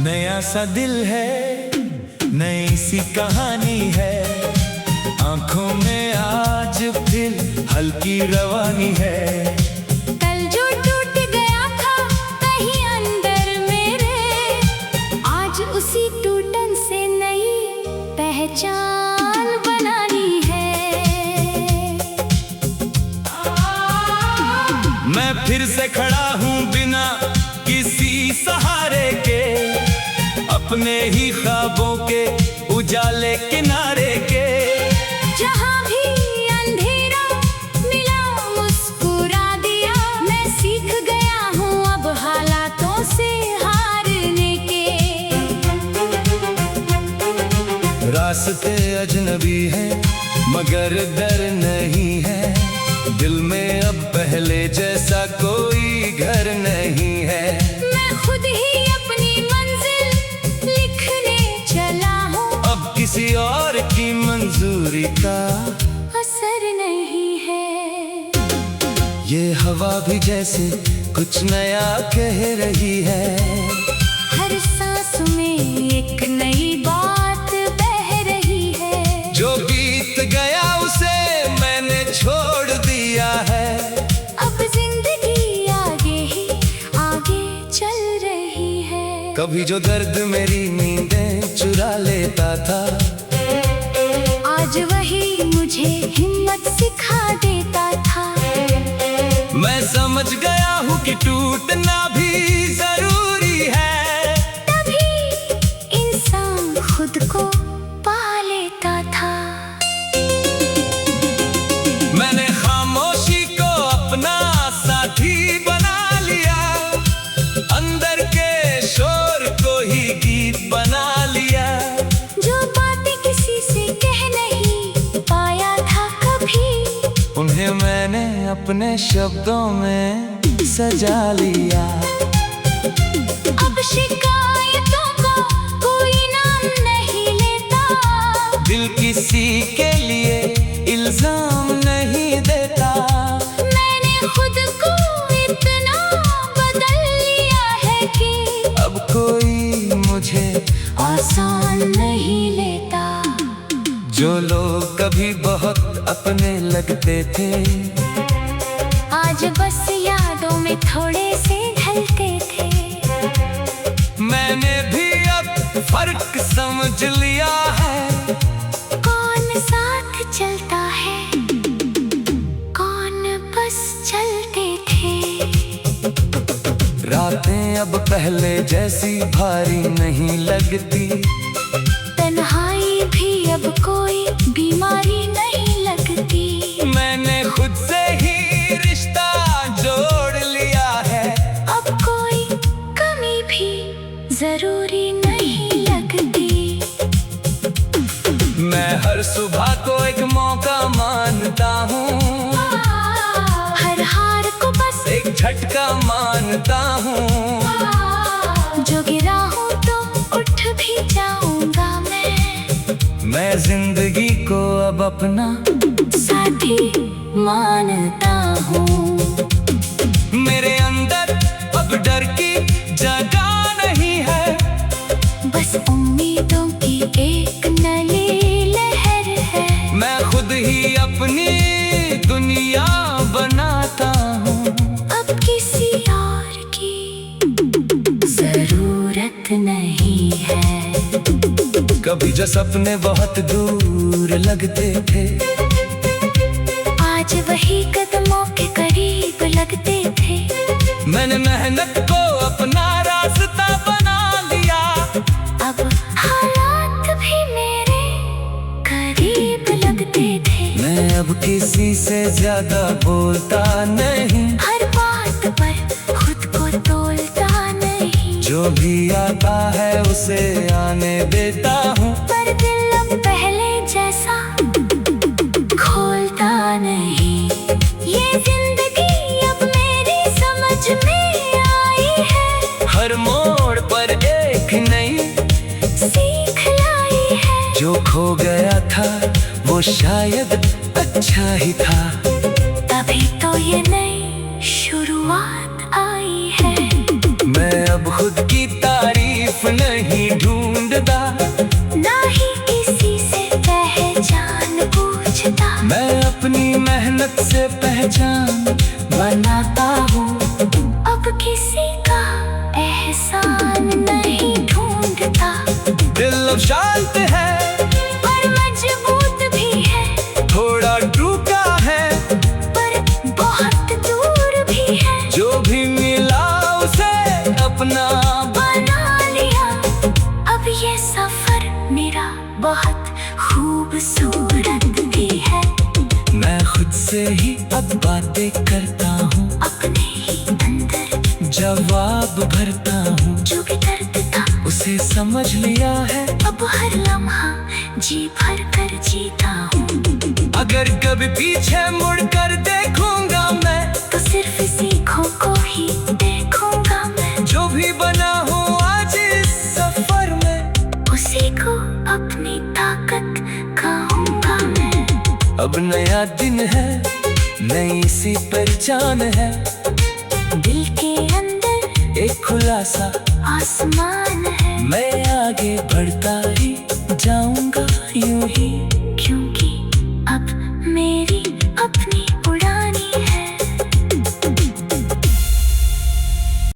नया सा दिल है, नई सी कहानी है, आंखों में आज फिर हल्की रवानी है। कल जो टूट गया था कहीं अंदर मेरे, आज उसी टूटन से नई पहचान बनानी है। मैं फिर से खड़ा हूँ बिना किसी सहारे के, अपने ही ख्वाबों के उजाले किनारे के। जहाँ भी अंधेरा मिला मुस्कुरा दिया, मैं सीख गया हूँ अब हालातों से हारने के। रास्ते अजनबी हैं मगर डर नहीं है, दिल में अब पहले जैसा कोई घर नहीं है। मैं खुद ही अपनी मंजिल लिखने चला हूँ, अब किसी और की मंजूरी का असर नहीं है। ये हवा भी जैसे कुछ नया कह रही है, हर सांस में एक नई बात बह रही है। जो बीत गया उसे मैंने छोड़ दिया है, अब जिंदगी आगे ही आगे चल रही है। कभी जो दर्द मेरी नींदें चुरा लेता था, आज वही मुझे हिम्मत सिखा देता था। मैं समझ गया हूँ कि टूटना भी जरूरी है, तभी इंसान खुद को पा लेता था। मैंने खामोशी को अपना साथी बना लिया, अंदर के शोर को ही गीत बना लिया। जो बातें किसी से कह नहीं पाया था कभी, उन्हें मैंने अपने शब्दों में सजा लिया। अब शिकायतों का कोई नाम नहीं लेता, दिल किसी के लिए इल्जाम नहीं देता। मैंने खुद को इतना बदल लिया है कि अब कोई मुझे आसान नहीं लेता। जो लोग कभी बहुत अपने लगते थे, आज बस यादों में थोड़े से ढलते थे। मैंने भी अब फर्क समझ लिया है, कौन साथ चलता है, कौन बस चलते थे। रातें अब पहले जैसी भारी नहीं लगती, तन्हाई भी अब कोई बीमारी नहीं लगती। मैंने खुद से ही रिश्ता जोड़ लिया है, अब कोई कमी भी जरूरी नहीं लगती। मैं हर सुबह को एक मौका मानता हूँ, हर हार को बस एक झटका मानता हूँ। जो गिरा हूँ तो उठ भी जाऊंगा मैं जिंदगी को अब अपना साथी मानता हूँ। मेरे अंदर अब डर की जगह नहीं है, बस उम्मीदों की एक नई लहर है। मैं खुद ही अपनी दुनिया बनाता हूँ, अब किसी और की जरूरत नहीं है। कभी जो सपने बहुत दूर लगते थे, आज वही कदमों के करीब लगते थे। मैंने मेहनत को अपना रास्ता बना लिया, अब हालात भी मेरे करीब लगते थे। मैं अब किसी से ज्यादा बोलता नहीं, हर बात पर खुद को तोलता नहीं। जो भी आता है उसे आने देता हूँ, पर दिल अब पहले जैसा खोलता नहीं। ये जिंदगी अब मेरी समझ में आई है, हर मोड़ पर एक नई खो गया था वो शायद अच्छा ही था। तभी तो ये नई शुरुआत आई है। मैं अब खुद की तारीफ नहीं ढूंढता, ना ही किसी से पहचान पूछता। मैं अपनी मेहनत से पहचान बनाता हूँ। अब किसी का एहसान नहीं ढूंढता। दिल अब शांत है पर मजबूत भी है, थोड़ा टूटा है पर बहुत दूर भी है। जो भी मिला उसे अपना बना लिया। अब ये सफर मेरा बहुत खूबसूरत भी है। मैं खुद से ही अब बातें करता हूँ, अपने ही अंदर जवाब भरता हूँ। जो भी दर्द था उसे समझ लिया है, अब हर लम्हा जी भर कर जीता हूँ। अगर कभी पीछे मुड़ कर देखूंगा मैं, तो सिर्फ सीखों को ही देखूंगा मैं। जो भी बना हूँ आज इस सफर में, उसी को अपनी ताकत कहूँगा मैं। अब नया दिन है, नई सी पहचान है। दिल के अंदर एक खुलासा आसमान है। मैं आगे बढ़ता ही जाऊंगा यूं ही।